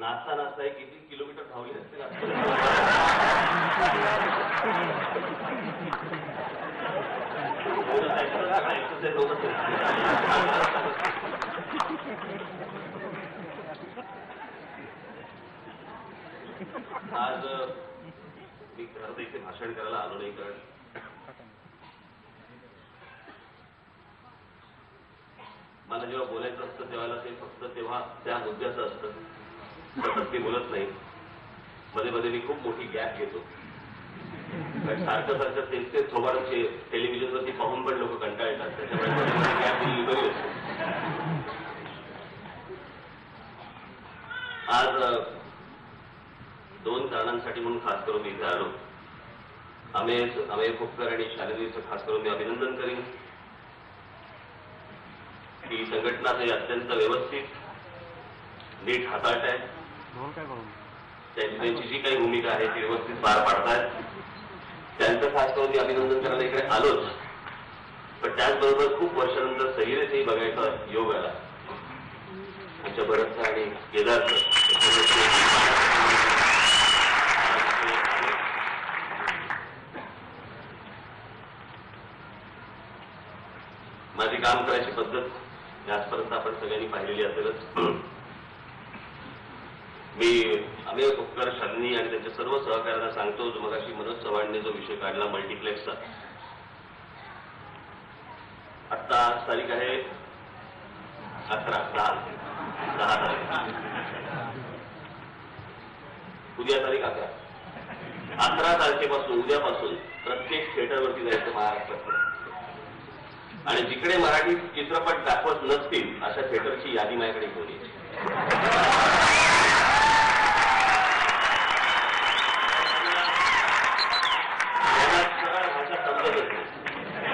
नाचता नाचता किती किलोमीटर धावली असतील आज मी खरं इथे भाषण करायला आलो नाही, कारण मला जेव्हा बोलायचं असतं तेव्हा ते फक्त तेव्हा त्या मुद्द्याचं असतं, सतत ते बोलत नाही. मध्ये मध्ये मी खूप मोठी गॅप घेतो, सारखं सारखं तेच थोबाड टेलिव्हिजनवरती पाहून पण लोक कंटाळतात, त्याच्यामुळे गॅप दिली बरी असते. आज दोन कारणांसाठी म्हणून खास करून मी इथे आलो. अमेय खोपकर आणि शालिनीचं खास करून मी अभिनंदन करीन की संघटना ते अत्यंत व्यवस्थित नीट हाताळत आहे. त्यांची जी काही भूमिका आहे ती व्यवस्थित पार पाडतायत. त्यांचं खास करून मी अभिनंदन करायला इकडे आलोच, पण त्याचबरोबर खूप वर्षानंतर सहिरेचंही बघायचा योग आला. आमच्या भरतचा आणि केदारचं माझी काम करायची पद्धत आजपर्यंत आपण सगळ्यांनी पाहिलेली असेलच. मी अमेय खोपकर, शालिनी आणि त्यांच्या सर्व सहकार्यांना सांगतो, जो मगाशी मनोज चव्हाणने जो विषय काढला मल्टिप्लेक्सचा, आत्ता तारीख आहे 10 तारीख, उद्या तारीख 11 तारखेपासून उद्यापासून प्रत्येक थिएटरवरती जायचं महाराष्ट्रात, आणि जिकडे मराठी चित्रपट दाखवत नसतील अशा थिएटरची यादी माझ्याकडे घेऊन यायची. त्यांना सरळ भाषा समजतच नाही,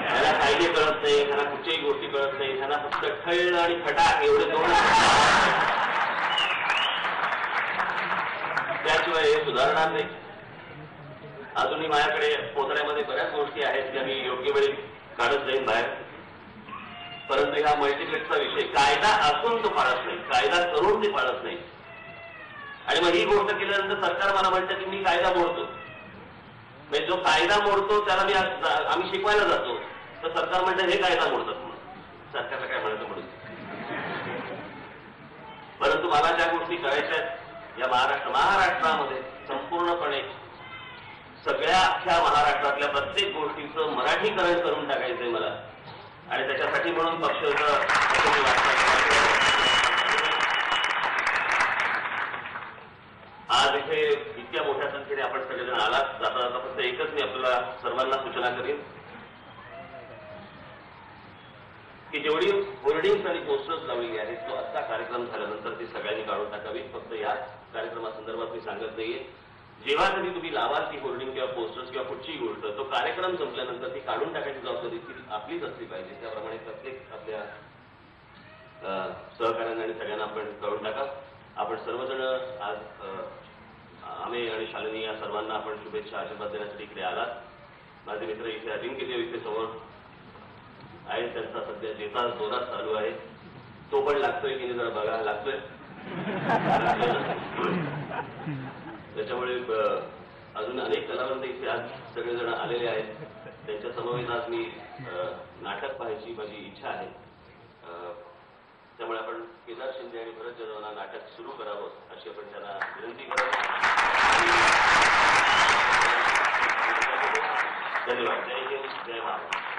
त्यांना कायदे कळत नाही, त्यांना कुठच्याही गोष्टी कळत नाही, त्यांना फक्त ठळ आणि फटाक एवढे दोन, त्याशिवाय हे सुधारणार नाही. अजूनही माझ्याकडे पोतड्यामध्ये बऱ्याच गोष्टी आहेत त्या मी योग्य वेळी काढत जाईन बाहेर, परंतु ह्या मल्टिप्लेक्सचा विषय कायदा असून तो पाळत नाही, कायदा करून ते पाळत नाही. आणि मग ही गोष्ट केल्यानंतर सरकार मला म्हणतं की मी कायदा मोडतो. म्हणजे जो कायदा मोडतो त्याला आम्ही शिकवायला जातो, तर सरकार म्हणतं हे कायदा मोडतात म्हणून. सरकारला काय म्हणायचं म्हणून. परंतु मला ज्या गोष्टी करायच्या आहेत या महाराष्ट्रामध्ये संपूर्णपणे सगळ्या अख्ख्या महाराष्ट्रातल्या प्रत्येक गोष्टीचं मराठीकरण करून टाकायचंय मला, आणि त्याच्यासाठी म्हणून पक्षाचं आज इथे इतक्या मोठ्या संख्येने आपण सगळेजण आलात. जाता जाता फक्त एकच मी आपल्याला सर्वांना सूचना करीन की जेवढी होर्डिंग्स आणि पोस्टर्स लावलेली आहेत, तो आजचा कार्यक्रम झाल्यानंतर ती सगळ्यांनी काढून टाकावी. फक्त याच कार्यक्रमासंदर्भात मी सांगत नाहीये. जेव्हा कधी तुम्ही लावाल ती होर्डिंग किंवा पोस्टर्स किंवा कुठचीही गोष्ट, तो कार्यक्रम संपल्यानंतर ती काढून टाकायची जबाबदारी ती आपलीच असली पाहिजे. त्याप्रमाणे प्रत्येक आपल्या सहकार्यांना आणि सगळ्यांना आपण कळून टाका. आपण सर्वजण आज अमेय आणि शालिनी या सर्वांना आपण शुभेच्छा आशीर्वाद देण्यासाठी इकडे आलात. माझे मित्र इथे अजिंक्य देव इथे समोर आहे, त्यांचा सध्या जेता जोरात चालू आहे, तो पण लागतोय की जरा बघायला लागतोय. त्याच्यामुळे अजून अनेक कलावंत इथे आज सगळेजण आलेले आहेत. त्यांच्या समवेत आज मी नाटक पाहायची माझी इच्छा आहे. त्यामुळे आपण केदार शिंदे आणि भरत जाधवांना नाटक सुरू करावं अशी आपण त्यांना विनंती करावी. धन्यवाद. जय हिंद, जय महाराष्ट्र.